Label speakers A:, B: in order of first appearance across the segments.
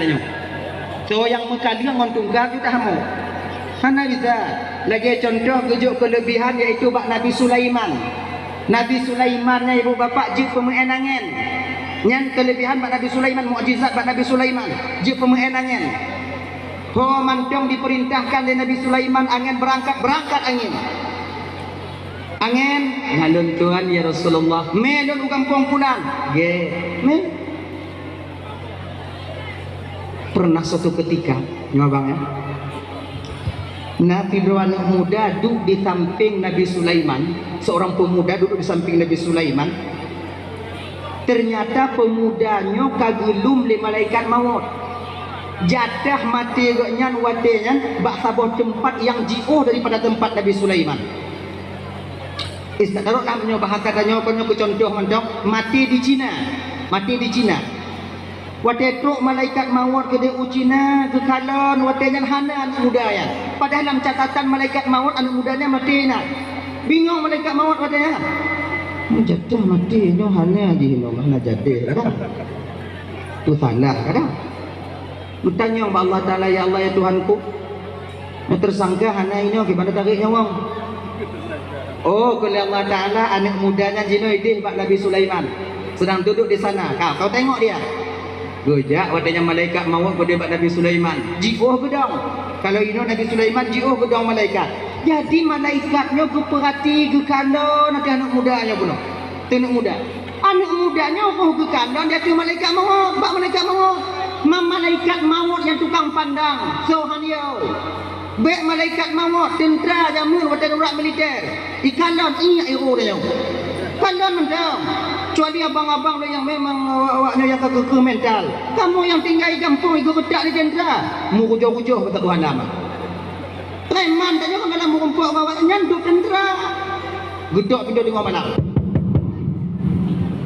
A: tanya. So yang mengkali ngon tunggal kita hamu. Hana bisa. Lagi contoh kejuk kelebihan iaitu bak Nabi Sulaiman. Nabi Sulaimannya ibu bapa je pemenangan. Nyan kelebihan bak Nabi Sulaiman, mukjizat bak Nabi Sulaiman je pemenangan. Ho mantong diperintahkan oleh Nabi Sulaiman angin berangkat angin. Angin ngalun Tuhan ya Rasulullah. Melun kampung pulang. Me. Pernah suatu ketika, nyobang ya. Nabi anak muda duduk di samping Nabi Sulaiman. Seorang pemuda duduk di samping Nabi Sulaiman. Ternyata pemudanya kagulum le malaikat maut. Jadah mati gaknya wadenya bak sabah tempat yang jauh daripada tempat Nabi Sulaiman. Istadarok namanya bahasa tanya konyo ke contoh mantap mati di Cina. Mati di Cina. Wate truk malaikat maut ke dia Cina ke kalon watenya hana anak muda ya. Padahal dalam catatan malaikat maut anak mudanya mati nak. Bingung malaikat maut watenya. Jadah mati no hana di no mana jadi kan. Tu salah kan. Bertanya kepada Allah Ta'ala, ya Allah ya Tuhanku, tersangka hana ini gimana tariknya wong? Oh, kalau Allah Ta'ala anak mudanya jino idih Pak Nabi Sulaiman sedang duduk di sana. Kau tengok dia. Gojak wadanya malaikat maut pada Pak Nabi Sulaiman. Jiuh gedong. Kalau ini Nabi Sulaiman jiuh gedong malaikat. Jadi malaikatnya keperhati ke kanan nanti anak mudanya pula. Anak muda. Anak mudanya ke kanan dia tu malaikat maut, Pak malaikat maut. Malaikat maut yang tukang pandang. So haniau. Baik malaikat maut tentera jamun pada urat militer. Ikalan ingat hero dia. Kalan mental. Kecuali abang-abang yang memang awaknya yang kekeh mental. Kamu yang tinggal di kampung ikut ketak di tentera. Mu rujuh-rujuh kata Tuhan nama. Preman tanya kan dalam merumpuk awak nyanduk tentera. Gedok pintu tengok mana.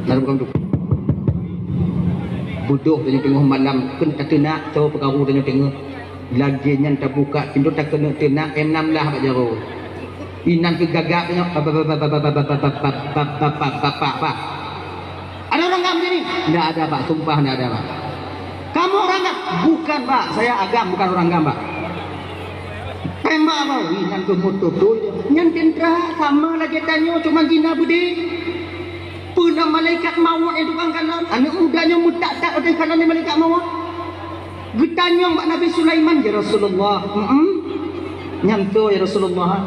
A: Lalu bukan tu. Bodoh tengok malam kena tenak tahu perkara tengok lagi nyan tak buka pintu tak kena tenak M6 lah pak jaro inan ke gagap tengok pak ada orang agam sini tidak ada pak sumpah tidak ada pak kamu orang agam bukan pak saya agam bukan orang agam pak tembak apa inan ke motor tu nyan tentera sama lagi tanya cuma jina budi pula malaikat maut yang tukang kanan anak mudanya mutak-tak oleh kanan ni malaikat maut getanyong Pak Nabi Sulaiman ya Rasulullah nyanto ya Rasulullah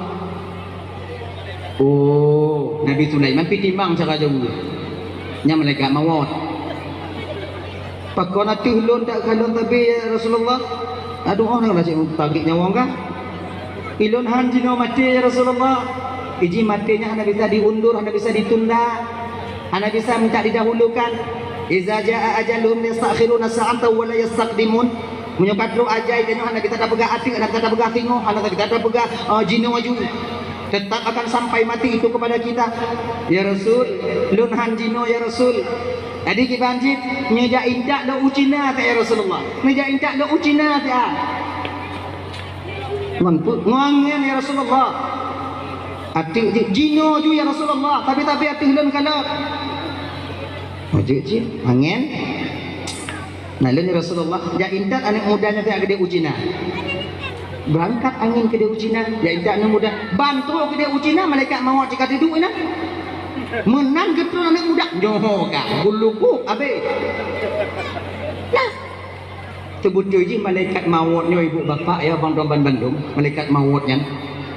A: oh Nabi Sulaiman pitimang cara jauh nya malaikat maut pakona tuhlun tak kanan tapi ya Rasulullah aduh orang lah cik pagi nyawang kah ilun han jino mati ya Rasulullah iji matinya hanya bisa diundur hanya bisa ditunda anda bisa minta didahulukan. Iza jaa ajaluhum yastakhiruna sa'atan wa la yastaqdimun. Menyukat lu ajai tanya anda kita tak pegang hati, anda kita tak pegang tingo, anda kita tak pegang jino maju. Tetap akan sampai mati itu kepada kita. Ya Rasul, lunhan jino ya Rasul. Jadi kita banjit nyeja indak lo ucina ya Rasulullah. Nyeja indak lo ucina ya. Ngongen ya Rasulullah. Ati jino ju ya Rasulullah tapi ati hulun kalau ji angin nalun ya Rasulullah ya intat anak mudanya teh gede ujina berangkat angin ke dia ujina ya intat anak muda bantu ke dia ujina malaikat maut jika duduk ina menang getun anak muda nyoho ka buluku abe nah sebut ji malaikat mautnya ibu bapak ya bang Bandung malaikat mautnya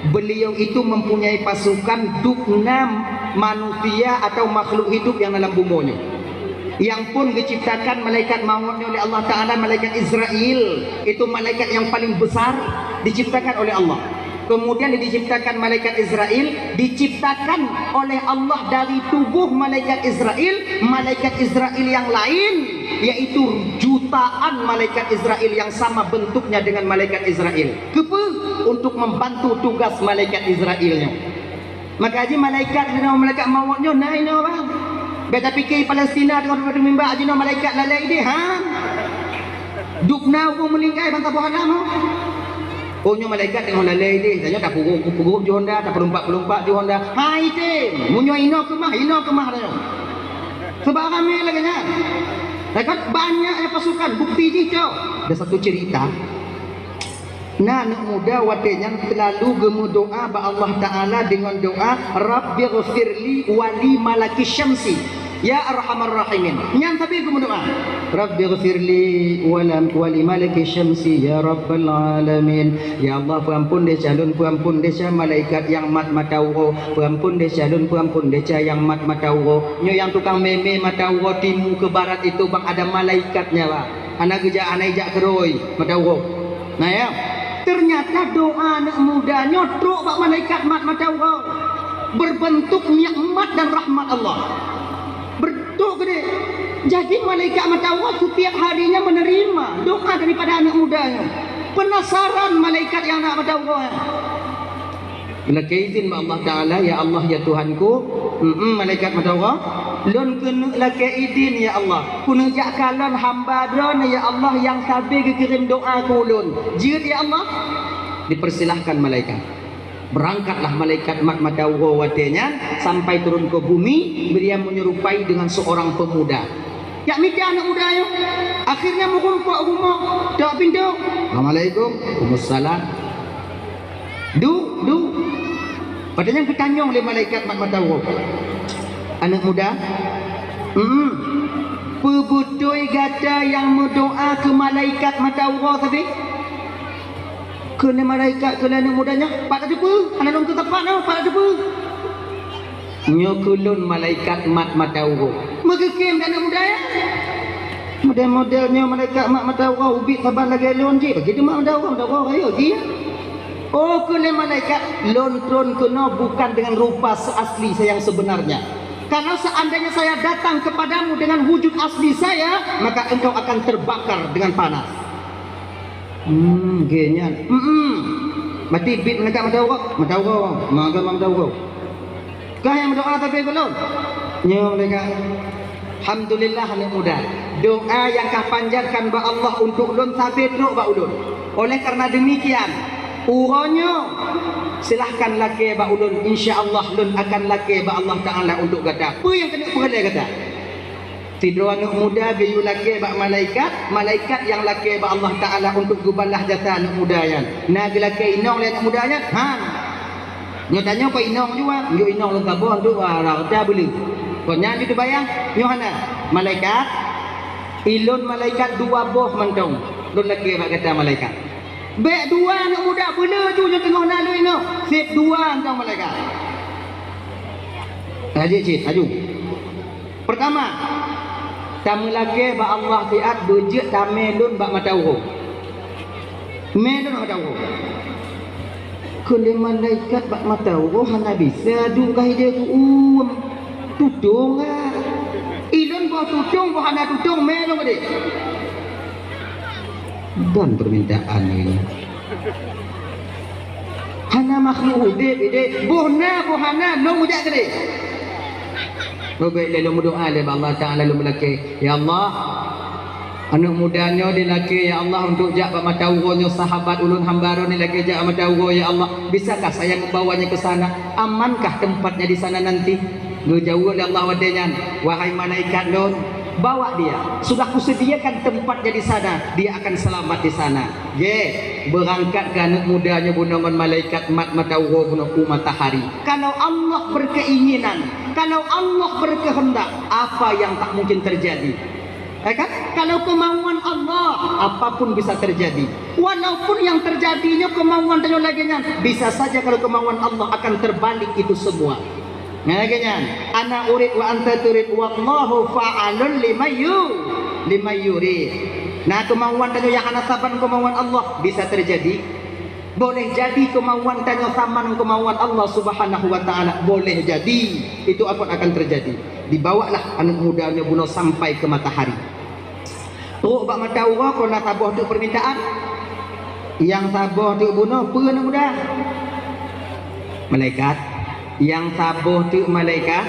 A: beliau itu mempunyai pasukan dukna manusia atau makhluk hidup yang dalam buminya yang pun diciptakan malaikat mautnya oleh Allah Ta'ala malaikat Israel itu malaikat yang paling besar diciptakan oleh Allah kemudian diciptakan malaikat Israel diciptakan oleh Allah dari tubuh malaikat Israel yang lain yaitu jutaan malaikat Israel yang sama bentuknya dengan malaikat Israel untuk membantu tugas malaikat Israelnya maka aja malaikat mautnya naik no bang beta fikir Palestina dengan mimba aja no malaikat lalai dia dukna aku melingkai bantah buah nama oh nyo malaikat dengan lalai dia tanya tak pukul di Honda tak perumpak di Honda hai tim munyo ino kemah dah sebab kami lagi nya kan banyak yang pasukan bukti ni tu. Ada satu cerita. Nah, anak muda watenya terlalu gemu doa ba Allah Taala dengan doa Rabbighfirli wali malaki syamsi ya arhamar rahimin. Yang tapi gemu doa Rabbighfirli wali malaki syamsi ya rabbal alamin. Ya Allah, pengampun dia calon, pengampun dia malaikat yang mat matauho, pengampun dia calon, pengampun dia yang mat matauho. Nyo yang tukang meme matauho timur ke barat itu bang ada malaikatnya lah. Anak geja anak ijak keroi matauho. Nah ya, ternyata doa anak muda nyotrok bak malaikat mat matauho berbentuk nikmat dan rahmat Allah. Bertuk gede. Jadi malaikat matauho setiap harinya menerima doa daripada anak mudanya. Penasaran malaikat yang nak matauho. Bila izin Allah Taala, ya Allah ya Tuhanku, malaikat matauho lon kena laki izin ya Allah. Kuna jak kalan hamba dron ya Allah yang sabar kirim doa ku ulun. Jid ya Allah. Dipersilahkan malaikat. Berangkatlah malaikat mat matauho watenya sampai turun ke bumi, beliau menyerupai dengan seorang pemuda. Ya mita anak muda ayo. Akhirnya mengumpul rumah, dak pintu. Assalamualaikum. Waalaikumsalam. Du. Padanya ketanyong oleh malaikat mat matauho. Anak muda, pebudoi gata yang berdoa ke malaikat matauho tadi. Kena malaikat kena anak mudanya, pak tak apa, anak dong ke tempat no, pak tak apa. Nyokulun malaikat mat matauho. Megekem anak muda ya. Model-modelnya malaikat mat matauho ubit sabar lagi lon je. Begitu mat matauho ayo je. Oh, kena malaikat lontron kena bukan dengan rupa asli saya yang sebenarnya. Kalau seandainya saya datang kepadamu dengan wujud asli saya, maka engkau akan terbakar dengan panas. Genya. Mati bit malaikat matauho. Kah yang berdoa tapi belum? Nyo malaikat. Alhamdulillah anak muda. Doa yang kau panjatkan ba Allah untuk ulun sampai teruk ba ulun. Oleh karena demikian, uranya silahkan laki ba ulun, insya-Allah ulun akan laki ba Allah Taala untuk kata. Apa yang kena perle kata? Tidur anak muda biyu laki ba malaikat yang laki ba Allah Taala untuk gubalah jasa anak muda yang. Nah laki inong le anak mudanya, nyo tanya ko inong juga, yo inong lu kabon tu rada beli. Ko nya itu bayang, nyo hana malaikat ilun malaikat dua boh mentong. Lun laki ba kata malaikat. Bek dua anak muda bela tu je tengah nalu ini. Sip dua antang malaikat. Cik, aju. Pertama, tamu laki ba Allah fiat bejek tamelun ba matauho. Melun matauho. Kena malaikat ba matauho hana bisa dungkah dia tu tudung ah. Ilun ba tudung ba hana tudung melun gede. Dan permintaan ini hana makhluk ide bohana no muda gede. Baik lalu berdoa le Allah Taala lu melaki, ya Allah anak mudanya dia laki ya Allah untuk jak ba matauho sahabat ulun hambaro ni laki jak matauho ya Allah, bisakah saya membawanya ke sana? Amankah tempatnya di sana nanti? Ngejauh oleh Allah wadenya, wahai malaikat don, bawa dia. Sudah kusediakan tempatnya di sana, dia akan selamat di sana. Berangkat ke anak mudanya bunungan malaikat mat matauho bunuku matahari. Kalau Allah berkeinginan, kalau Allah berkehendak, apa yang tak mungkin terjadi? Kan? Kalau kemauan Allah, apapun bisa terjadi. Walaupun yang terjadinya kemauan dan laginya, bisa saja kalau kemauan Allah akan terbalik itu semua. Ngagenya, ana urid wa anta turid wallahu fa'alun lima yurid. Nah, kemauan dan yang ana saban kemauan Allah bisa terjadi. Boleh jadi kemauan dan saman kemauan Allah Subhanahu wa taala, boleh jadi itu akan terjadi. Dibawalah anak mudanya bunuh sampai ke matahari. Teruk bak matauho kena tabah tu permintaan. Yang tabah tu bunuh apa anak muda? Malaikat yang tabuh tu malaikat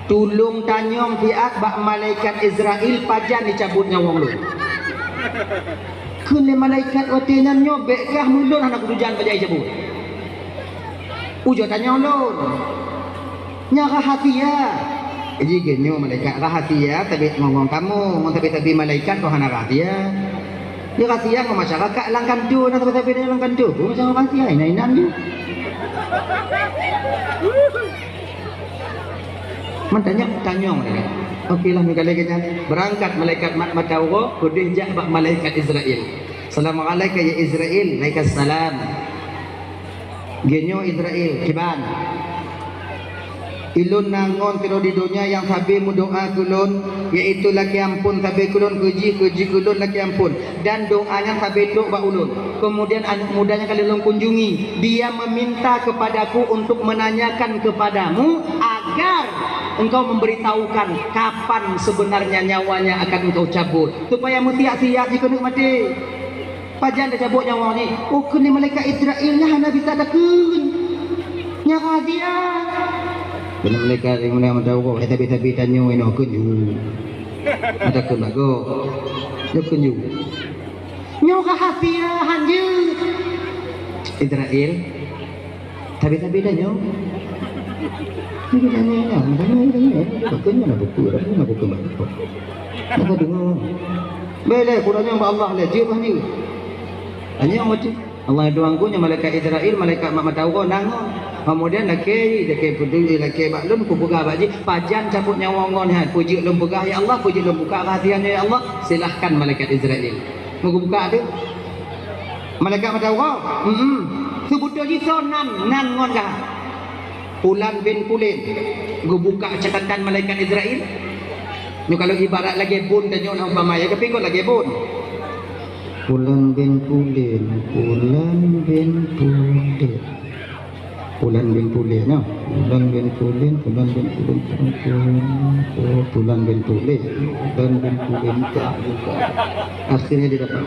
A: tulung tanyong piat bak malaikat Israel pajan dicabut nyawang lu. Kene malaikat watinya nyobek kah mulun anak hujan pajai cabut. Ujo tanya lu. Nyaka hati ya. Jadi genyo malaikat rahasia tapi ngomong kamu, tapi malaikat kau hana rahasia. Dia rahasia ke masyarakat langkan tu, tapi dia langkan tu. Kau macam rahasia inan tu. Tanya mereka. Okeylah mereka berangkat malaikat Matawra kudih jak malaikat Israel. Assalamualaikum ya Israel, waalaikumsalam. Genyo Israel, kiban. Ilun nangon kiro di dunia yang sabi mu doa kulun, iaitu laki ampun sabi kulun keji kulun laki ampun, dan doanya sabi dok ba ulun. Kemudian anak mudanya kali ulun kunjungi, dia meminta kepadaku untuk menanyakan kepadamu agar engkau memberitahukan kapan sebenarnya nyawanya akan engkau cabut, supaya mutiak-tiak jika nak mati. Pajan dah cabut nyawa ni. Oh kena malaikat Israelnya hana bisa dakun. Nyawa dia. Benar malaikat yang mana tahu kau tapi tanya ini aku ju. Ada ke bago. Nak kunju. Nyawa hafia hanju. Israel. Tapi tanya. Ini tanya. Bukannya nak buku, nak buku mana? Nak dengar. Boleh kurangnya Allah le jiwa ni. Hanya macam Allah doangku nya malaikat Israel, malaikat Matawra nangon. Kemudian laki peduli laki baklun ku pegah baji pajan cabut nyawa ngon ha puji lum pegah ya Allah, puji lum buka rahsianya ya Allah. Silahkan malaikat Israel. Mau buka tu. Malaikat Matawra. Sebuto ji sonan nan ngon kah. Pulan bin Pulin. Gu buka catatan malaikat Israel. Ni kalau ibarat lagi bun dan nyon umpama ya tapi kau lagi bun. Pulan bin Pulin, Pulan bin Pulin, Pulan bin Pulin, no? Pulan bin Pulin, Pulan bin Pulin, Pulan bin Pulin, Pulan bin Pulin, akhirnya dia dapat.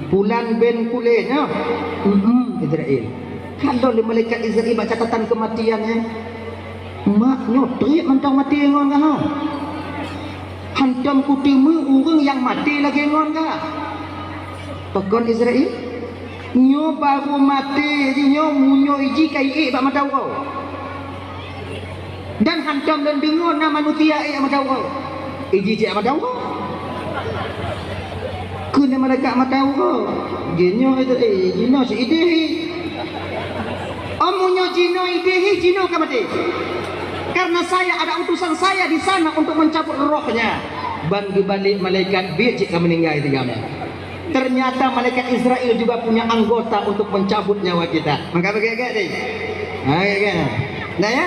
A: Pulan bin Pulin, no? Israel. Kalau di malaikat Israel baca catatan kematiannya, mak nyotrik mentang mati ngon kah? Hantam kutimu orang yang mati lagi ngon kah? Pegon Israel nyo baru mati nyo munyo iji kai bak Matawra. Dan hantam dan dengar nama manusia Matawra. Iji je Matawra. Kena malaikat Matawra. Genyo Israel, jino si idehi. Omunyo jino idehi jino ka mati. Karena saya ada utusan saya di sana untuk mencabut rohnya. Bantu balik malaikat biar jika meninggal itu kami. Ternyata malaikat Israel juga punya anggota untuk mencabut nyawa kita. Maka bagaimana ni? Nah ya.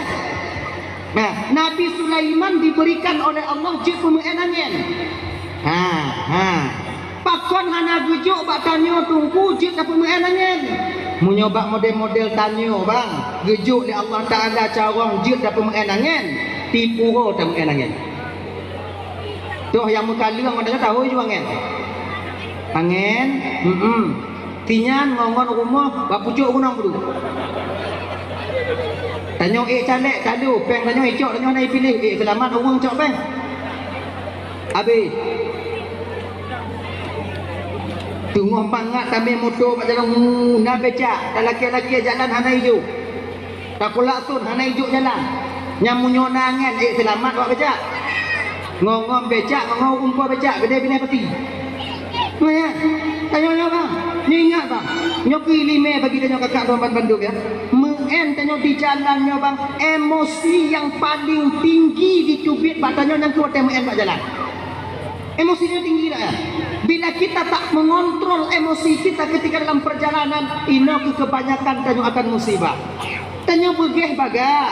A: Nah, Nabi Sulaiman diberikan oleh Allah jik pemenangan. Pakon hana gujuk bak tanyo tungku jik pemenangan. Menyoba model-model tanyo bang, gejuk di Allah Taala carong jut dapat mengenangan, tipu ho tak mengenangan. Tuh yang muka liang ada tahu juga ngen. Angen, tinyan ngongon rumah, bak pucuk gunung dulu. Tanyo calek kadu, peng tanyo icok tanyo nai pilih, selamat orang cok peng. Habis. Tunggu pangat kami motor kat jalan nak becak dan laki-laki jalan hana hijau. Tak pula tun hana hijau jalan. Nyamunyo nangan selamat buat becak. Ngongong becak, ngongong umpah becak gede bina peti. Ya. Tanya bang. Ni ingat bang. Nyoki lime bagi tanya kakak Tuan Bandung ya. Mengen tanya di jalannya bang, emosi yang paling tinggi dicubit batanya yang kuat men pak jalan. Emosinya tinggi lah ya. Bila kita tak mengontrol emosi kita ketika dalam perjalanan, ino kebanyakan tanyo akan musibah. Tanyo begeh baga.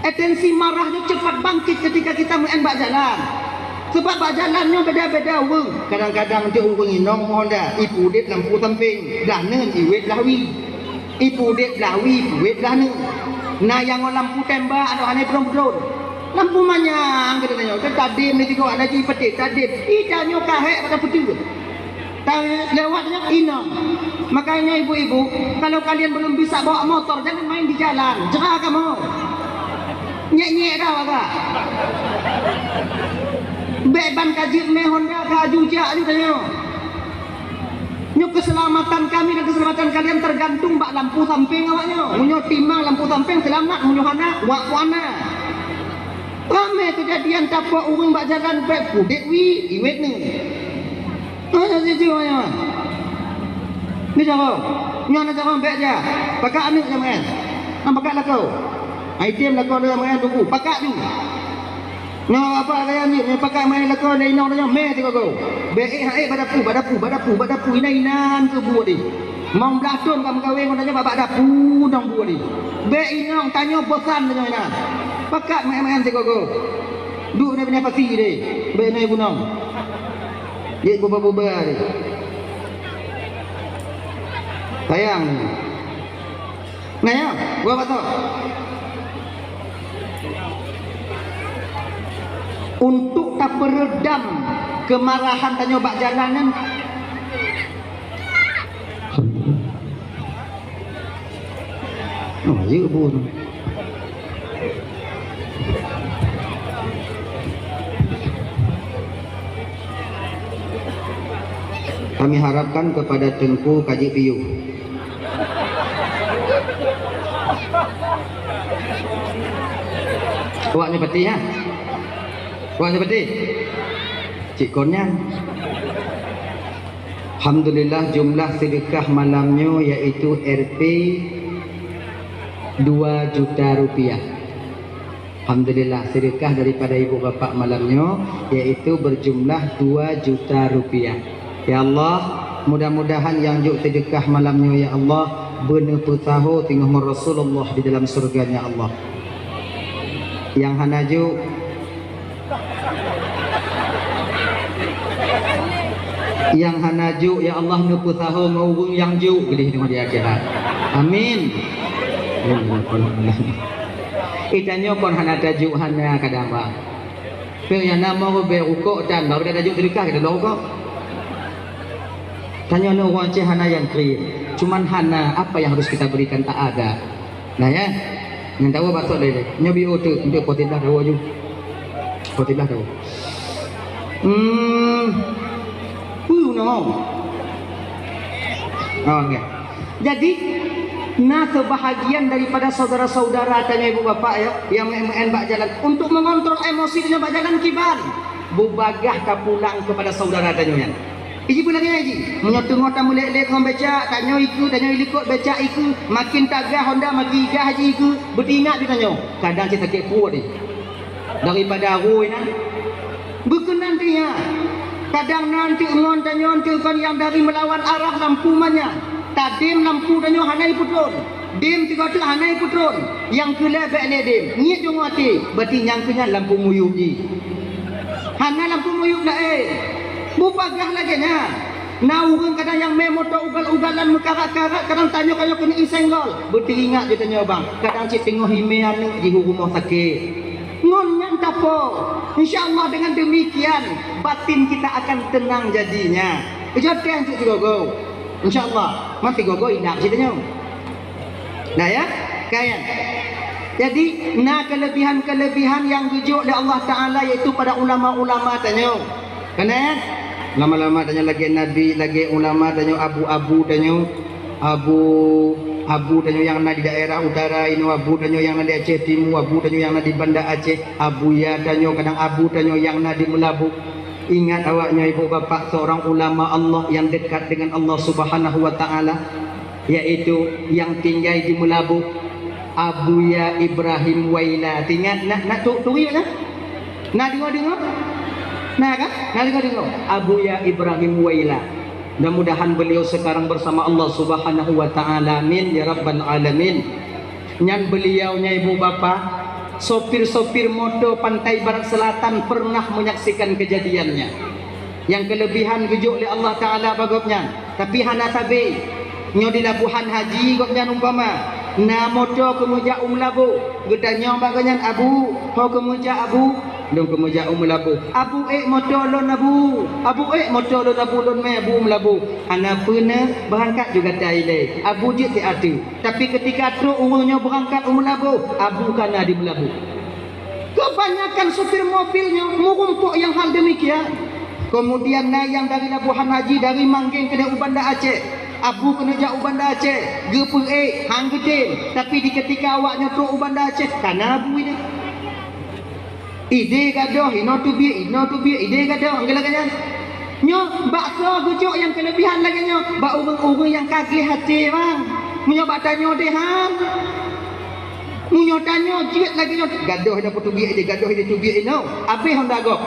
A: Atensi marahnya cepat bangkit ketika kita menembak jalan. Sebab bak jalannya beda-beda weng. Kadang-kadang dia urung inong Honda, ipu det lampu samping, dah neun iwet lawi. Ipu det lawi, iwet dah neun. Nah yang lampu tembak ada aneh belum. Lampu manyang kita tanya. Tadi ni juga ada ji petik tadi. Idanyo kahek pada putih. Lewatnya inang. Makanya ibu-ibu, kalau kalian belum bisa bawa motor, jangan main di jalan. Jerah kamu. Nyek-nyek dah agak. Beban kaji me Honda kaju jak ni tanya. Nyok keselamatan kami dan keselamatan kalian tergantung bak lampu samping awaknya. Munyo timang lampu samping selamat, munyo hana wak wana. Ramai kejadian tapak urang bak jalan pek pudik wi iwet ni. Mana siji awaknya? Ni cara. Nyo cara pek aja. Pakak anik jangan. Pakak lah kau. Item lah kau dia main tunggu. Pakak tu. No apa kaya ni pakai main lakon lain orang yang meh tengok kau. Baik hai badapu inan ke buat ni. Mau belatun kamu kawin orang tanya babak dapu dong buat ni. Baik inang tanya bosan tanya ina. Pakai main tengok kau. Duk ni punya pasti ni. Baik ni gunung. Ye buba ni. Sayang ni. Ngaya, gua patut. Untuk tak peredam kemarahan tanya bak jalanan. Oh, ya pun. Kami harapkan kepada Tengku Kaji Piyu. Awaknya peti ya? Wah seperti Cik Konyan. Alhamdulillah jumlah sedekah malamnya yaitu Rp 2 juta rupiah. Alhamdulillah sedekah daripada ibu bapa malamnya yaitu berjumlah 2 juta rupiah. Ya Allah, mudah-mudahan yang juk sedekah malamnya ya Allah benar tahu tengok Rasulullah di dalam surganya Allah. Yang hanaju yang hanaju ya Allah nupu tahu maupun yang ju gede di akhirat. Amin. Itanyo kon hana tajuk hana kadamba. Pe yang nama be rukuk dan baru ada tajuk sedekah kita rukuk. Tanya no wajah hana yang clear. Cuman hana apa yang harus kita berikan tak ada. Nah ya. Yang tahu batok deh. Nyobi otu untuk potiblah tahu aju. Potiblah tahu. No. Okay. Jadi, nah kebahagiaan daripada saudara-saudara tanya ibu bapak ya, yang main bak jalan untuk mengontrol emosinya bak jalan kibar. Bubagah ka pulang kepada saudara tanya. Iji pun lagi iji. Menyotong tamu lek-lek ngom beca, tanya iku, tanya ilikut beca iku, makin tagah Honda makin gah haji iku, bertingat ditanya. Kadang kita kepo ni. Daripada ruy nah. Berkenan dia. Kadang nanti ngon tanya kan yang dari melawan arah lampu manya. Tadim lampu tanya hanai putron. Dim tiga tu hanai putron. Yang kele bek le dim. Nyit jong ati. Berarti yang kenya lampu muyuk ji. Hana lampu muyuk dah Bupagah lagi nya. Naurun kadang yang memoto ugal-ugalan mekarak-karak kadang tanya kaya kena isenggol. Berarti ingat je tanya bang. Kadang cik tengok himean di rumah sakit. Ngon yang tapo. InsyaAllah dengan demikian batin kita akan tenang jadinya. Kejadian cik gogo. InsyaAllah masih gogo indah ceritanya. Nah ya, kaya. Jadi, nah kelebihan-kelebihan yang dijuk oleh Allah Ta'ala yaitu pada ulama-ulama tanya. Kena ya? Lama-lama tanya lagi Nabi, lagi ulama tanya abu-abu tanya. Abu tanya yang ada di daerah utara ini, abu tanya yang ada di Aceh Timur, abu tanya yang ada di Banda Aceh, abu ya tanya kadang abu tanya yang ada di Melabu. Ingat awaknya ibu bapak seorang ulama Allah yang dekat dengan Allah Subhanahu wa taala yaitu yang tinggal di Melabu, Abu Ya Ibrahim Waila. Ingat nak turi kan? Nak dengar? Nah kan? Nak dengar? Abu Ya Ibrahim Waila. Mudah-mudahan beliau sekarang bersama Allah Subhanahu wa taala. Amin ya rabbal alamin. Nyan beliaunya ibu bapa sopir-sopir motor pantai barat selatan pernah menyaksikan kejadiannya. Yang kelebihan gejuk oleh Allah taala bagopnya. Tapi hana tabe nyo di labuhan haji gopnya umpama na motor kemuja labu gedanya baganyan abu ho kemuja abu dong kemuja labu abu motor lon abu motor lon abu lon me abu labu ana puna berangkat juga taile abu je tiatu tapi ketika truk urungnya berangkat labu abu kana di labu. Kebanyakan supir mobilnya merumpuk yang hal demikian. Kemudian nayang dari Labuhan Haji, dari Manggeng ke Ubanda Aceh. Abu kena jak Ubanda Aceh, gepe hang gedeng. Tapi di ketika awaknya tu Ubanda Aceh, kana abu ini. Ide gadoh, ino tu bi, ide gadoh, anggelaganya. Nyo bakso gujuk yang kelebihan lagi nyo. Ba urang-urang yang kaki hati bang. Munyo bak tanyo deh hang. Munyo tanyo jit lagi nyo. Gadoh dah putu bi ide, gadoh ide tu bi ino. Habis hang dagok.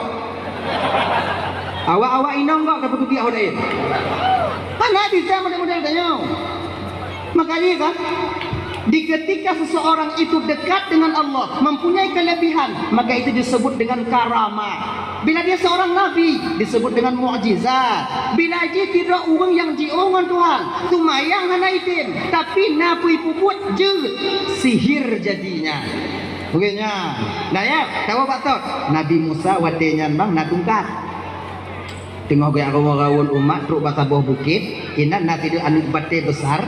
A: Awak-awak inong kok dapat rupiah udah ini. Mana bisa model-model tanya. Makanya kan, di ketika seseorang itu dekat dengan Allah, mempunyai kelebihan, maka itu disebut dengan karamah. Bila dia seorang nabi, disebut dengan mukjizat. Bila dia tidak orang yang diorang Tuhan, sumayang hana itin, tapi nabi puput je sihir jadinya. Begini. Nah ya, tahu Pak Tot? Nabi Musa watenya bang natungkat. Tengok gaya rawon umat truk bata bawah bukit, inan nanti dia anu bate besar,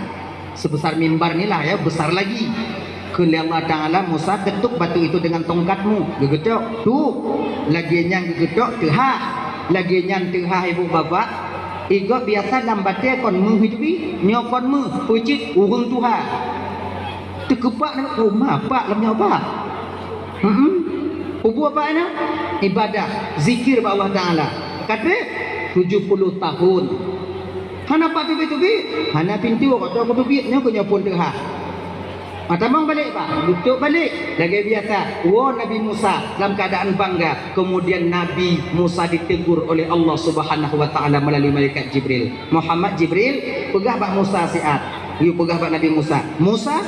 A: sebesar mimbar ni lah ya, besar lagi. Kala Allah Ta'ala Musa ketuk batu itu dengan tongkatmu, gegetok, tu, lagi yang gegetok tehah, lagi yang tehah ibu bapa, igo biasa dalam bate kon mu hidupi, nyokon mu, pucit urung Tuhan. Terkepak nak rumah apa lam nyoba. Ubu apa ana? Ibadah, zikir ba Allah Ta'ala. Kata 70 tahun. Hana pak tubi-tubi, hana pintu kata aku tubi nya punya pun tehah. Matamang balik pak, duduk balik. Lagi biasa, Nabi Musa dalam keadaan bangga. Kemudian Nabi Musa ditegur oleh Allah Subhanahu wa taala melalui malaikat Jibril. Muhammad Jibril, pegah bak Musa siat. You pegah bak Nabi Musa. Musa,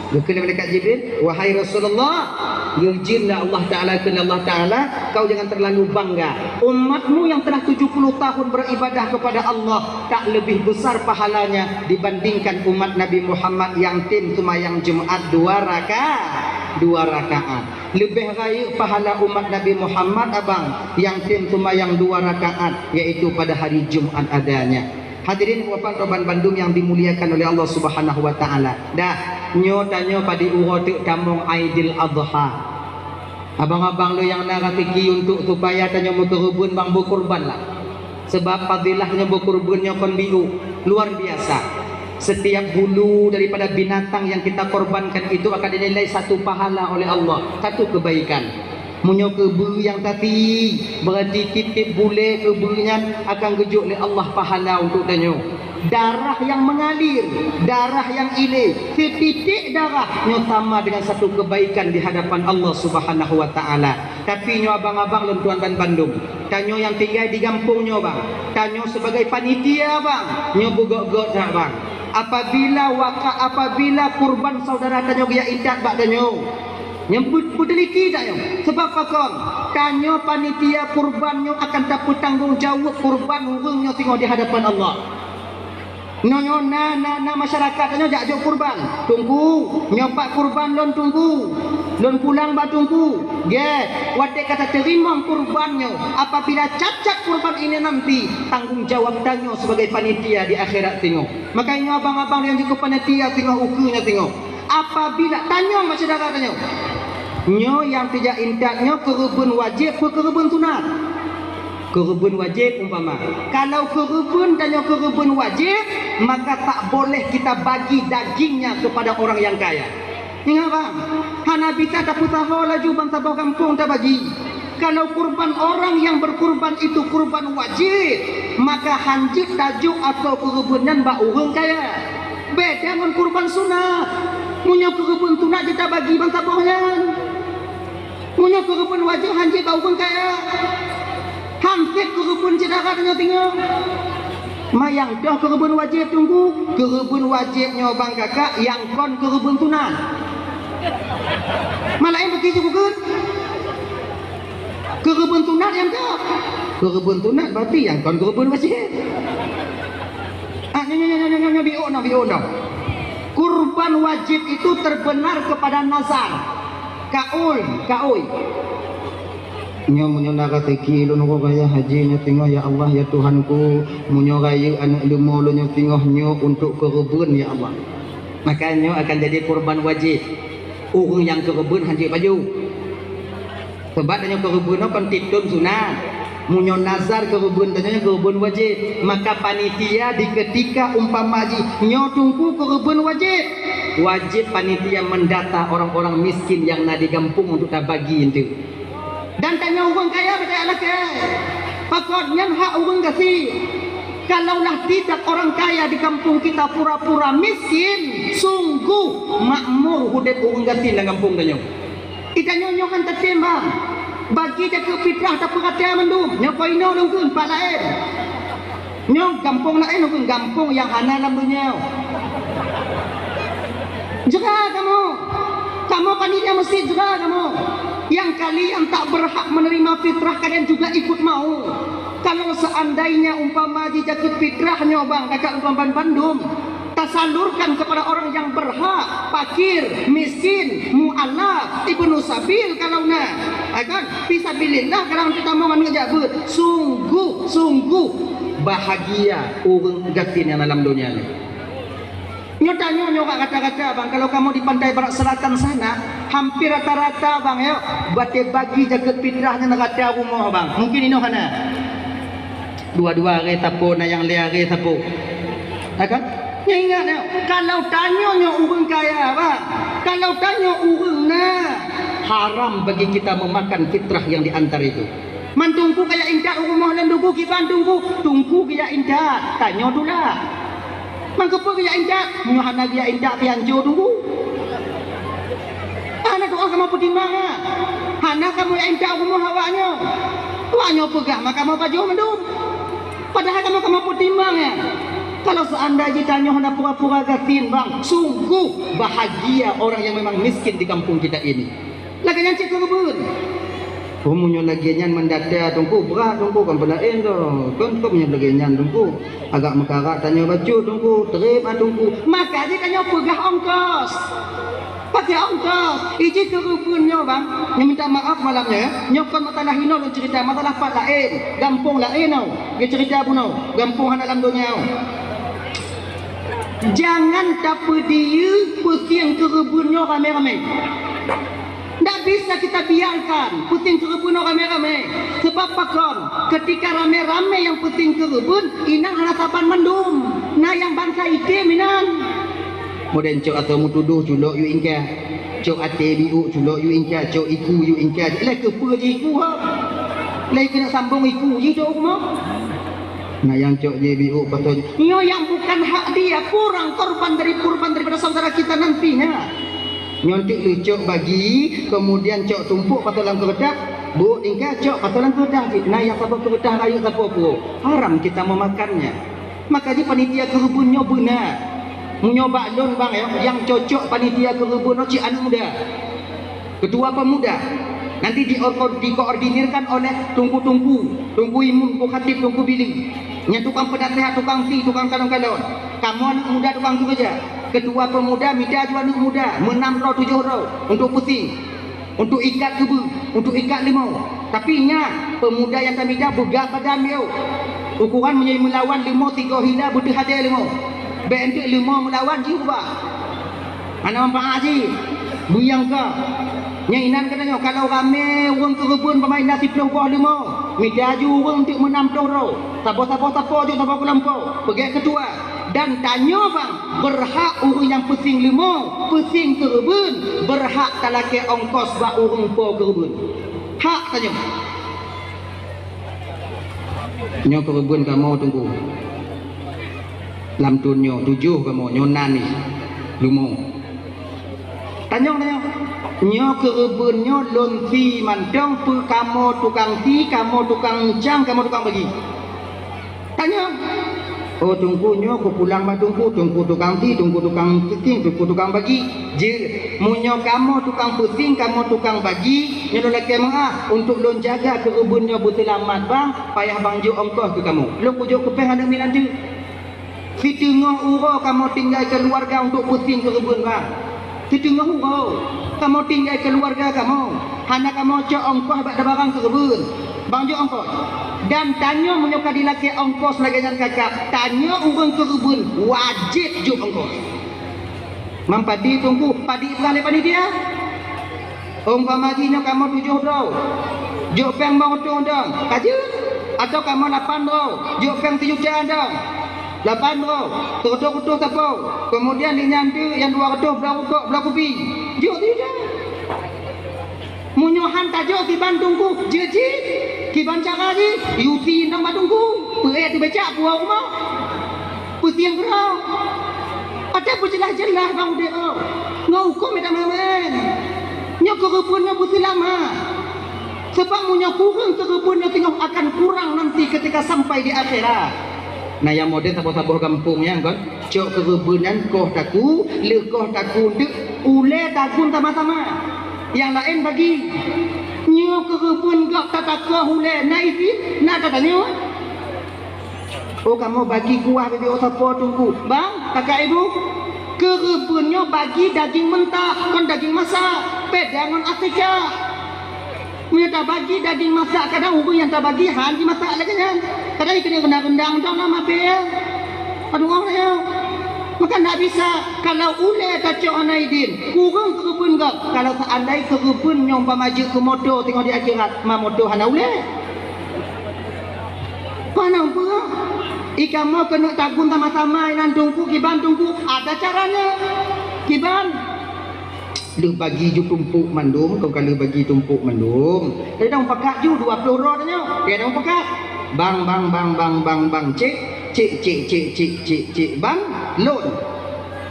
A: kepada malaikat Jibril, wahai Rasulullah, izinlah Allah Ta'ala kepada Allah Ta'ala, kau jangan terlalu bangga. Umatmu yang telah 70 tahun beribadah kepada Allah tak lebih besar pahalanya dibandingkan umat Nabi Muhammad yang tin sembahyang Jumat 2 rakaat. Lebih raya pahala umat Nabi Muhammad abang yang tin sembahyang 2 rakaat, yaitu pada hari Jumat adanya. Hadirin puan Roban Bandung yang dimuliakan oleh Allah Subhanahu wa taala. Dah nyo tanyo padi uro tek tamong Aidil Adha. Abang-abang lo yang nak fikir untuk supaya tanyo mau kerubun bang berkorban lah. Sebab fadilahnya berkorbannya kon biu luar biasa. Setiap bulu daripada binatang yang kita korbankan itu akan dinilai satu pahala oleh Allah, satu kebaikan. Munyo kebu yang tadi berarti titip bule kebunya akan gejuk oleh Allah pahala untuk tanyo. Darah yang mengalir, darah yang ilir, setitik darah nyo sama dengan satu kebaikan di hadapan Allah Subhanahu wa taala. Tapi nyo abang-abang lentuan dan Bandung, tanyo yang tinggal di kampung nyo bang, tanyo sebagai panitia bang, nyo bugok-gok dah bang. Apabila kurban saudara tanyo dia indak bak tanyo, nyebut budeliki tak yo. Sebab pakon tanyo panitia kurban nyo akan dapat tanggungjawab kurban urang nyo tengok di hadapan Allah. Nyo na masyarakat nyo jak jok kurban. Tunggu nyopak kurban lon tunggu. Lon pulang ba tunggu. Ge, wate kata terima kurban nyo. Apabila cacat kurban ini nanti tanggungjawab tanyo sebagai panitia di akhirat tengok. Makanya abang-abang yang juga panitia tengok ukunya tengok. Apabila tanya masyarakat tanya nyo yang tidak indaknya kerubun wajib ke kerubun sunat. Kerubun wajib umpama. Kalau kerubun tanya kerubun wajib, maka tak boleh kita bagi dagingnya kepada orang yang kaya. Ingat bang, hana bisa tak putaho laju bangsa bawah kampung tak bagi. Kalau kurban orang yang berkurban itu kurban wajib, maka hanjit tajuk atau kerubunan bak orang kaya. Beda dengan kurban sunat. Punya kerubun sunat kita bagi bangsa bawahnya. Punya kerubun wajib hanjit bak orang kaya. Hampir kerubun cedera tengok-tengok. Mayang dah kerubun wajib tunggu. Kerubun wajibnya bang kakak yang kon kerubun sunat. Malain begitu bukan? Kerubun sunat yang tak. Kerubun sunat berarti yang kon kerubun wajib. Bi'o. Kurban wajib itu terbenar kepada nazar. Kaul. Nyo munyo nak teki lu noko gaya haji nyo tengok ya Allah ya Tuhanku, munyo gaya anak lemo lu nyo tengok nyo untuk kerubun ya Allah. Maka nyo akan jadi kurban wajib. Orang yang kerubun hanjit baju. Sebab nyo kerubun no kon titun sunat. munyo nazar ke kebun tanya ke kebun wajib, maka panitia di ketika umpama haji nyo tungku ke kebun wajib panitia mendata orang-orang miskin yang nak di kampung untuk tak bagi itu. Dan tanya orang kaya pada anak pakotnya hak orang kasih. Kalaulah tidak orang kaya di kampung kita pura-pura miskin, sungguh makmur hudep orang kasih dalam kampung tanya. Kita nyonyo kan tertembang. Bagi dia ke fitrah tak perhatian mendum. Nyo koino nungkun pak lain. Nyo kampung lain nungkun kampung yang hana dalam dunia. Juga kamu. Kamu panitia masjid juga kamu. Yang kalian tak berhak menerima fitrah kalian juga ikut mau. Kalau seandainya umpama dijakut fitrahnya bang kakak umpaman Bandung, salurkan kepada orang yang berhak, fakir, miskin, mu'alaf, ibnu sabil kalau nak, kan? Fisabilillah kalau kita mau ngejabut, sungguh bahagia orang gatin yang dalam dunia ini. Nyotanya nyokak kata-kata bang, kalau kamu di pantai barat selatan sana, hampir rata-rata bang ya, bagi jaket fitrahnya negara rumah bang. Mungkin ini mana? Dua-dua hari tapo, na yang liari tapo, kan? Ya ingat ya, kalau tanya orang kaya apa? Kalau tanya orang haram bagi kita memakan fitrah yang diantar itu. Mantungku kayak indah rumah dan duku ki Bandungku, tungku kayak indah, tanya dulu lah. Mangkepo kayak indah, muhana kayak indah pianjo dulu. Anak doa kamu pertimbang ah. Hana kamu yang indah rumah hawanya. Tuanya pegah maka kamu baju mendung. Padahal kamu pertimbang ya. Kalau seandainya tanya hendak pura-pura gatin bang, sungguh bahagia orang yang memang miskin di kampung kita ini. Lagi yang cik kebun. Kamunya lagi yang mendada tungku berat tungku kan pelain tu. Kan kau punya lagi yang tungku agak mekarat tanya baju tungku terima tungku. Maka dia tanya pegah ongkos. Pakai ongkos. Iji kebunnya bang. Yang minta maaf malamnya. Nyokon matalah hino dan cerita matalah pak lain. Gampung lain tau. Dia cerita pun tau. Gampung dalam dunia. Jangan tak dia puting kebunnya ramai-ramai. Tak bisa kita biarkan puting kebun ramai-ramai. Sebab pakon ketika ramai-ramai yang puting kebun, inang harapan mendum. Nah yang bangsa itu minan. Moden cok atau mutuduh culok yu ingka. Cok ate biu culok yu ingka. Cok iku yu ingka. Lek kepa je iku ha. Lek kena sambung iku je cok rumah. Nah yang cok JBU patutnya yo yang bukan hak dia kurang korban daripada saudara kita nantinya. Nyontik lu cok bagi kemudian cok tumpuk patut dalam keredak bu ingka cok patut dalam keredak. Nah yang apa keredak rayu apa haram kita memakannya. Maka di panitia kerubunnya benar menyoba don bang ya yang cocok panitia kerubun cik anak muda ketua pemuda nanti dikoordinirkan oleh tungku imun khatib tungku biling nya tukang penasihat tukang ti tukang kalon-kalon kamu anak muda tukang tu saja ketua pemuda minta juga anak muda 6 roh 7 roh untuk pusing untuk ikat kebu untuk ikat limau tapi nya pemuda yang kami dah buga badan dia ukuran menjadi melawan limau 3 hila butuh hadiah limau bentuk limau melawan juga anak mampak haji buyang ke nyainan katanya kalau rame orang ke kebun pemain nasi peluh limau midaju orang untuk menampuh roh tapo je tapo kelampau pergi ketua dan tanya bang berhak orang yang pusing limau pusing ke kebun berhak talake ongkos bak orang po ke kebun hak tanya nyo ke kebun kamu tunggu lam tunyo 7 kamu nyonan ni limau tanya nyo ke kebunnya lonti mantong pu kamu tukang ti kamu tukang cang kamu tukang bagi tanya oh tunggu nyo ku pulang ba tunggu tukang ti tunggu tukang keting tunggu tukang bagi je munyo kamu tukang puting kamu tukang bagi nyo lelaki mah untuk lon jaga ke kebunnya betul amat bang payah bang jo ongkos ke kamu lo pujuk kepeng ada milan tu fitengah uro kamu tinggal keluarga untuk puting ke kebun bang fitengah uro kamu tinggal keluarga kamu hanya kamu cok ongkos bak barang ke kebun bang jo ongkos dan tanya menyuka dilaki ongkos lagi dengan kakak tanya orang ke kebun wajib jo ongkos mampadi tunggu padi pelale padi dia umpamanya kamu 7 roh jo peng bang dong kaji Atau kamu 8 bro, juk peng 7 jam dong. 8 bro, terus tapo. Kemudian dinyanti yang 200 belau kopi. Juk 7 jam. Munyohan tajuk di Bandungku, jeji. Kiban cara ni, yuti nang Bandungku. Perek tu baca buah rumah. Pusiang gerau. Ada pun jelas-jelas bang dia. Ngau hukum tak main. Nya kerupunnya putih lama. Sebab punya kurang kerupunnya tengok akan kurang nanti ketika sampai di akhirat. Nah yang model sabuh-sabuh kampung yang kan. Cok kerupunan koh taku, lekoh taku dek ule takun sama-sama. Yang lain bagi nyo kerupun gak tataka ule naiti nak katanya. Oh kamu bagi kuah bagi osapo tunggu. Bang, kakak ibu, kerupunnya bagi daging mentah, kan daging masak. Pedangan Afrika. Punya tak bagi daging masak, kadang hubung yang tak bagi han dimasak lagi kan. Kadang ikan yang rendang dong nama pe. Aduh orang ya. Maka tak bisa kalau ule kacau anaidin kurang kerupun gak. Kalau seandai kerupun nyompa maju ke motor tengok di akhirat ma motor hana ule. Mana apa? Ikan mau kena tagun sama-sama dengan tungku kiban tungku ada caranya. Kiban lu bagi ju tumpuk mandum kau kalau bagi tumpuk mandum. Dia dah pakat ju 20 ro tanya. Dia dah pakat. Bang cik bang lon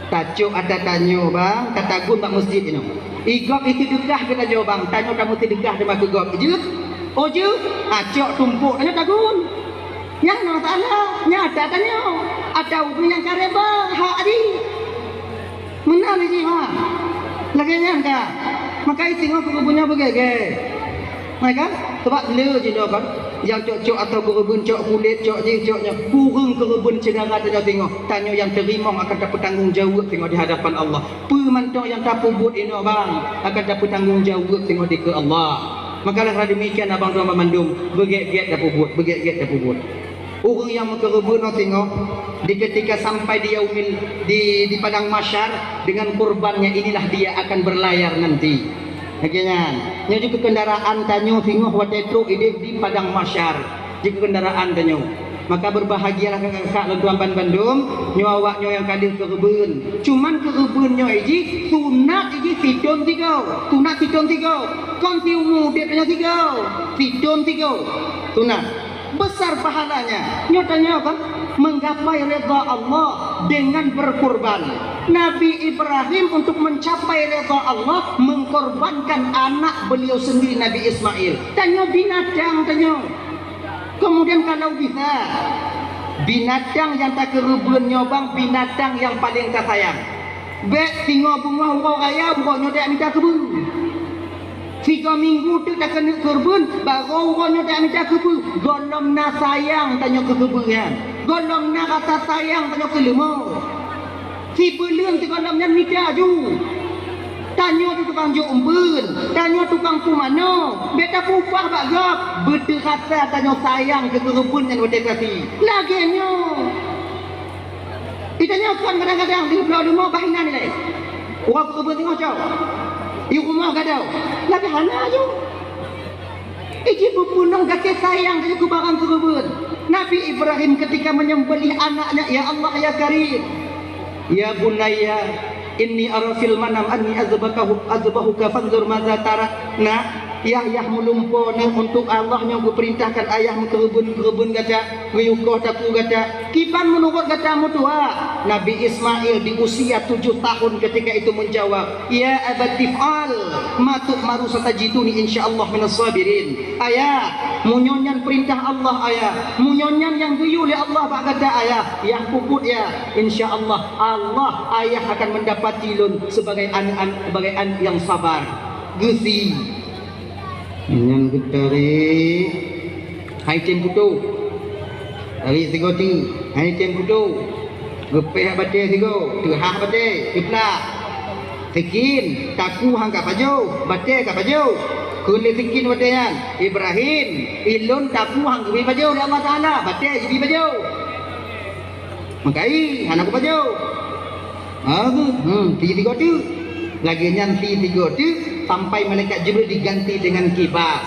A: tajuk ada tanyo bang katagun tak masjid ini igop itu dekah kita jawab bang tanyo kamu tu dekah dia mak igop je oh je acok tumpuk tanyo tagun yang nak salah nyata tanyo ada ubin yang kareba hak di mana ni ha lagi nyangka maka itu tengok punya begege mereka sebab le je dia kan yang cok-cok atau kerubun cok kulit cok je coknya kurang kerubun cedera dia tengok tanya yang terima akan dapat tanggungjawab tengok di hadapan Allah pemantau yang tak pubut ini bang akan dapat tanggungjawab tengok di ke Allah maka lah demikian abang tuan memandum begek-gek dah pubut orang yang kerubun tengok di ketika sampai dia di padang mahsyar dengan kurbannya inilah dia akan berlayar nanti. Akhirnya, juga kendaraan tanyo tengok waktu itu di padang mahsyar. Jika kendaraan tanyo, maka berbahagialah kakak dan tuan Bandung, nyawaknya yang kadir ke kebun. Cuman ke kebunnya ini sunat ini sidon 3, sunat sidon 3. Kontimu dia punya 3, sidon 3. Sunat. Besar pahalanya. Nyatanya apa? Menggapai redha Allah dengan berkurban. Nabi Ibrahim untuk mencapai redha Allah mengkorbankan anak beliau sendiri Nabi Ismail. Tanya binatang tanya. Kemudian kalau bisa binatang yang tak kerubun nyobang binatang yang paling tak sayang. Bek singo bunga urang raya urangnya tak minta kebun. 3 minggu tu tak kena kurban baru orangnya tak minta kebun. Golong na sayang tanya ke kebunan. Golong na rasa sayang tanya ke lemah. Si belum tu golongnya minta ju. Tanya tu tukang ju umbun, tanya tukang pumano. Beta pupah bagap, betul rasa tanya sayang ke kebun yang berdekati. Laginya. Ditanya kan kadang-kadang di pulau rumah bahinan ni. Orang kebun tengok jauh. Di rumah gadau. Lagi hana je. Iji berpunung kasih sayang ke barang kebun. Nabi Ibrahim ketika menyembelih anaknya, ya Allah ya Karim. Ya bunayya inni ara fil manam anni azbahuka fanzur madza tara. Nah, Yahya melumpuh untuk Allahnya perintahkan ayahmu kebun gada, ngeyukoh taku gada. Kipan menurut gadamu tua. Nabi Ismail di usia 7 tahun ketika itu menjawab, ya abadi fa'al matuk maru satajiduni insyaallah minas sabirin. Ayah, munyonyan perintah Allah ayah, munyonyan yang guyu oleh Allah pak gada ayah, yang puput ya, insyaallah Allah ayah akan mendapati lun sebagai anak yang sabar. Gusi yang getari hai tem kutu dari sigoti hai tem kutu gepeh bate sigo tuhah bate kipla sikin taku hang ka pajo bate ka pajo kule sikin batean Ibrahim ilun taku hang gebi pajo Allah Taala bate gebi pajo makai anak pajo tiga tu lagi nyanti 3 tu sampai malaikat Jibril diganti dengan kibas.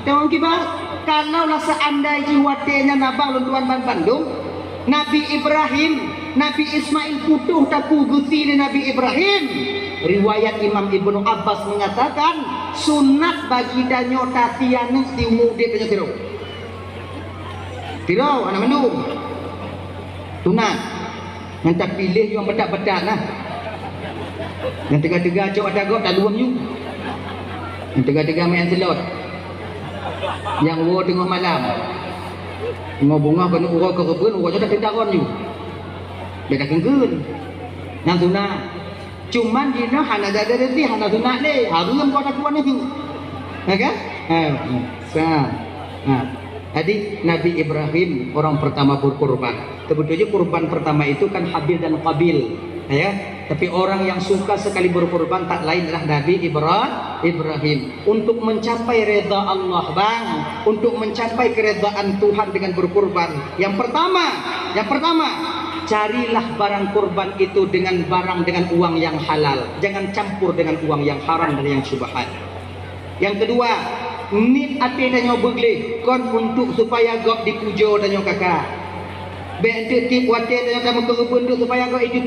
A: Tengok kibas. kalaulah seandainya watenya nabang lunduan Bandung, Nabi Ibrahim, Nabi Ismail putuh taku gusi Nabi Ibrahim. Riwayat Imam Ibnu Abbas mengatakan sunat bagi danyo tatianu di umur dia punya tiro. Tiro anak mandung. Sunat. Yang tak pilih yang bedak-bedak lah. Yang tega-tega cok ada gok tak luam you. Yang tega-tega main selot. Yang wo tengah malam. Tengah bunga kena urut ke kebun, urutnya tak tindakan you. Dia tak kengkun. Yang sunat. Cuman dia nak hana ada rezeki, hana sunat ni. Harum kau tak kuat ni tu. Kan? Jadi Nabi Ibrahim orang pertama berkorban. Sebetulnya kurban pertama itu kan Habil dan Qabil, ya. Tapi orang yang suka sekali berkorban tak lain adalah Nabi Ibrahim. Untuk mencapai redha Allah, bang, untuk mencapai keredaan Tuhan dengan berkorban. Yang pertama, carilah barang kurban itu dengan uang yang halal. Jangan campur dengan uang yang haram dan yang syubhat. Yang kedua, nit ate danyo begle kon untuk supaya gop dipujo danyo kakak. Bente tip wate danyo kamu kerubun supaya gop hidup.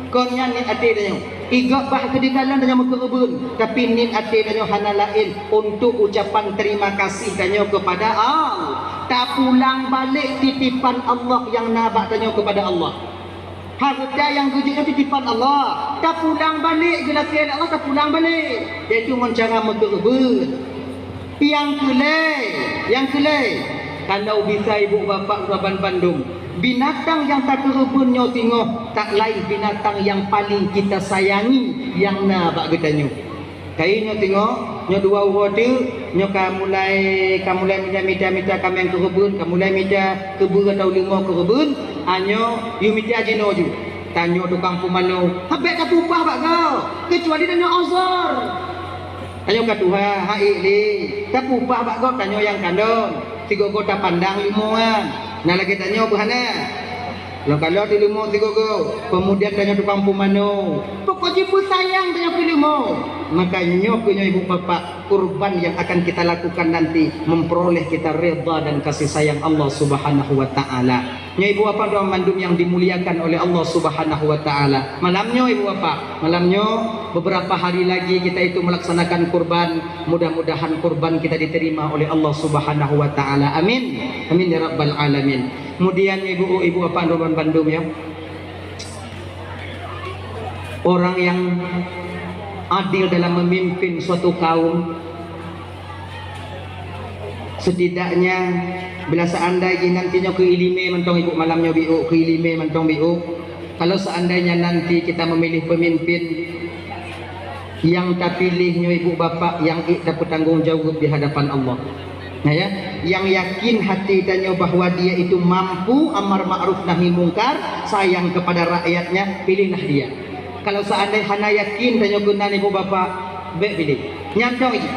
A: Kon yang nit ate danyo. Igop bah kedikalan danyo kerubun, tapi nit ate danyo hana lain untuk ucapan terima kasih danyo kepada Allah. Tak pulang balik titipan Allah yang nabak danyo kepada Allah. Harta yang gujuknya titipan Allah. Tak pulang balik gelasian Allah, tak pulang balik. Iaitu mencara mekerebut. Yang kelai, kalau bisa ibu bapa Uraban Bandung, binatang yang tak kerebunnya tengok tak lain binatang yang paling kita sayangi yang nabak gedanyo. Kainnya tengok, nyo dua orang tu, nyo kamulai minta kami yang kerebun, kamulai minta kebun atau lima kerebun, anyo you minta jino ju. Tanyo tukang pemano, habis tak upah bak kau, kecuali danyo azar. Tanyo kat Tuhan, hai li, tak upah bak kau tanyo yang kandon, tiga kota pandang limuan, nah lagi tanyo buhana. Kalau di limo tiga go, kemudian tanya tukang pemano, pokoknya pun sayang tanya pilimo. Makanya punya ibu bapak, kurban yang akan kita lakukan nanti memperoleh kita redha dan kasih sayang Allah Subhanahu wa taala. Nya ibu bapak doa mandum yang dimuliakan oleh Allah Subhanahu wa taala. Malamnya ibu bapak, malamnya beberapa hari lagi kita itu melaksanakan kurban. Mudah-mudahan kurban kita diterima oleh Allah Subhanahu wa taala. Amin. Amin ya rabbal alamin. Kemudian ibu bapak Uraban Bandung ya. Orang yang adil dalam memimpin suatu kaum, setidaknya bila seandainya nantinya keilime mentong ibu malamnya biu keilime mentong biu, kalau seandainya nanti kita memilih pemimpin yang terpilihnya ibu bapak yang dapat tanggung jawab di hadapan Allah. Nah ya, yang yakin hati danyo bahwa dia itu mampu amar ma'ruf nahi mungkar, sayang kepada rakyatnya, pilihlah dia. Kalau seandainya hana yakin danyo guna ibu bapak, be pilih. Nyantong iki,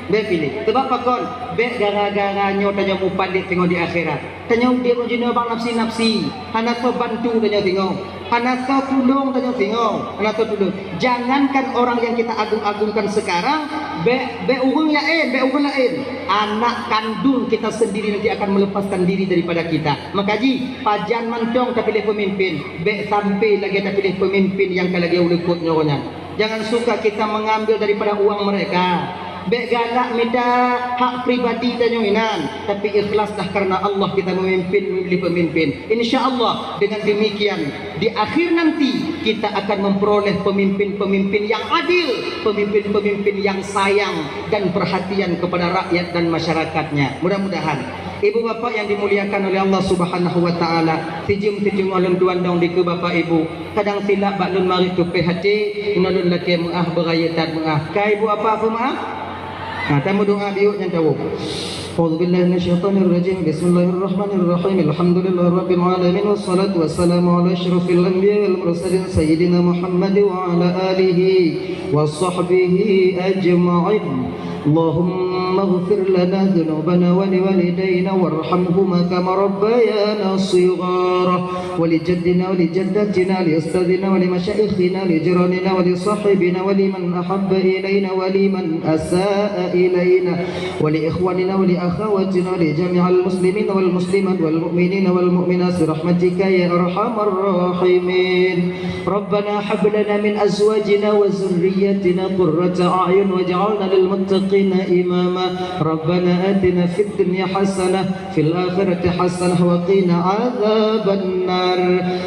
A: be pilih. Sebab apa kon? Be gara-gara nyo danyo mupadik tengok di akhirat. Danyo dia menjina bang nafsi-nafsi, hana so bantu danyo tengok. Hana so tulung danyo tengok. Hana so tulung. Jangankan orang yang kita agung-agungkan sekarang, be urung lain. Anak kandung kita sendiri nanti akan melepaskan diri daripada kita. Maka ji, pajan mantong tak pilih pemimpin, be sampai lagi tak pilih pemimpin yang kalau dia ulekut nyornya. Jangan suka kita mengambil daripada uang mereka. Be galak minta hak pribadi dan inan, tapi ikhlaslah karena Allah kita memilih pemimpin. Insya-Allah dengan demikian di akhir nanti kita akan memperoleh pemimpin-pemimpin yang adil, pemimpin-pemimpin yang sayang dan perhatian kepada rakyat dan masyarakatnya. Mudah-mudahan ibu bapak yang dimuliakan oleh Allah Subhanahu wa taala, tijum alun tuan dong di ke bapak ibu, kadang silap baklun mari tu hati, nalun laki mengah berayat mengah. Kai ibu apa maaf? Nah, tamu doa biuk yang tahu. A'udzubillahi minasyaitonir rajim. Bismillahirrahmanirrahim. Alhamdulillahirabbil alamin wassalatu wassalamu ala asyrafil anbiya'i wal mursalin sayyidina Muhammad wa ala alihi wa sahbihi ajma'in. اللهم اغفر لنا ذنوبنا ولوالدينا وارحمهما كما ربيانا صغارا ولجدنا ولجدتنا ولأستاذنا ولمشايخنا ولجيراننا ولصاحبنا ولمن أحب إلينا ولمن أساء إلينا ولإخواننا ولأخواتنا ولجميع المسلمين والمسلمات والمؤمنين والمؤمنات برحمتك يا أرحم الراحمين. ربنا هب لنا من أزواجنا وذريتنا قرة أعين واجعلنا للمتقين إماما. ربنا آتنا في الدنيا حسنة في الآخرة حسنة وقنا عذاب النار.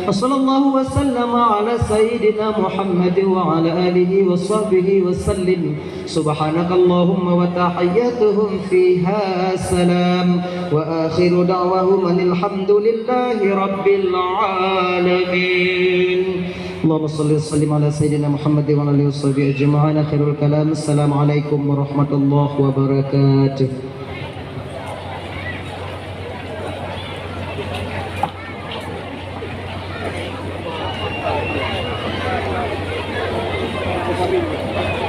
A: وصلى الله وسلم على سيدنا محمد وعلى آله وصحبه وسلم. سبحانك اللهم وتحياتهم فيها سلام وآخر دعواهم أن الحمد لله رب العالمين. اللهم صل وسلم على سيدنا محمد وعلى آله وصحبه أجمعين. خير الكلام السلام عليكم ورحمة الله وبركاته.
B: Terima kasih.